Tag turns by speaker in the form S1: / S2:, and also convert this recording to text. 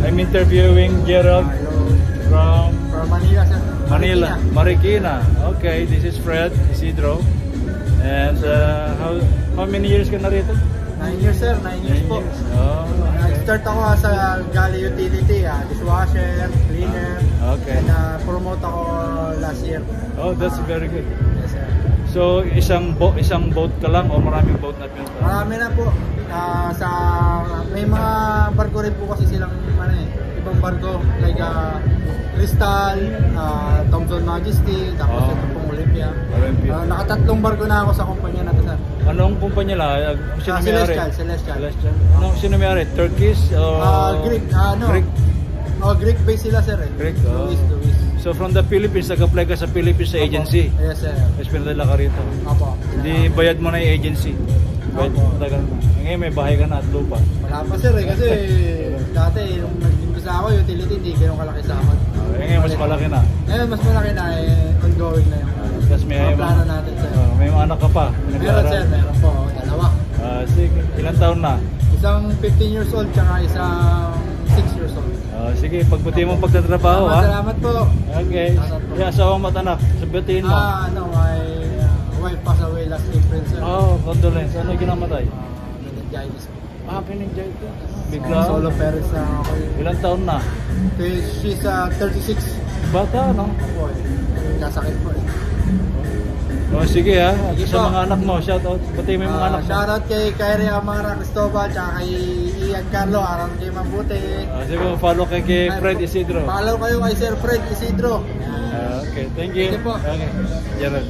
S1: I'm interviewing Gerald from
S2: Manila, sir.
S1: Manila, Marikina. Okay, this is Fred Isidro. And how many years ka na rito?
S2: 9 years, sir. 9 years po.
S1: Oh, okay.
S2: Nag-start ako sa Gali Utility, dishwasher, cleaner.
S1: Okay.
S2: And promote ako last year.
S1: Oh, that's very good.
S2: Yes, sir.
S1: So, isang boat ka lang o maraming boat na pinunta?
S2: Marami na po. May mga barko rin po kasi silang ibang barko. Like Crystal, Thompson Majesty, tapos ito pong Olympia. Nakatatlong barko na ako sa kumpanya na ito, sir.
S1: Anong kumpanya lang? Sino may-ari?
S2: Celestial.
S1: Sino may-ari? Turkish?
S2: Greek.
S1: Greek?
S2: Greek base sila, sir.
S1: Greek,
S2: Luis.
S1: So from the Philippines, nag-apply ka sa Philippines sa agency?
S2: Yes, sir.
S1: Tapos pinadala ka rito?
S2: Opo.
S1: Hindi bayad mo na yung agency? Ngayon may bahay ka na at lupa?
S2: Wala pa, sir, kasi dati yung nag-imbisa ako, utility, hindi ganun kalaki sa akin.
S1: Ngayon mas malaki na?
S2: Ngayon mas malaki na, ongoing na yung
S1: Tapos may
S2: plano natin, sir.
S1: May mga anak ka pa?
S2: Meron, sir, meron po. Dalawa.
S1: Sige, ilang taon na?
S2: Isang 15 years old, tsaka isang 6 years old.
S1: Sige, pagbuti mo pagtatrabaho, ha?
S2: Salamat po.
S1: Okay. Asawang matanak, sabihin mo.
S2: My wife passed away last April, sir.
S1: Condolence. Ano yung ginamatay?
S2: Meningitis po.
S1: Meningitis. Bigla.
S2: Solo parents na ako.
S1: Ilang taon na?
S2: She's 36.
S1: Bata, no?
S2: Opo, nasakit po eh.
S1: Sige ha, sa mga anak mo, shoutout. Pati may mga anak mo.
S2: Shoutout kay Kyrie Amara Cristobal, tsaka kay Ian Carlo, Aram J. Mabuti.
S1: Sige, follow kay Fred Isidro.
S2: Follow kayo kay Sir Fred Isidro.
S1: Okay, thank you.
S2: Thank you po.
S1: Okay, Gerald.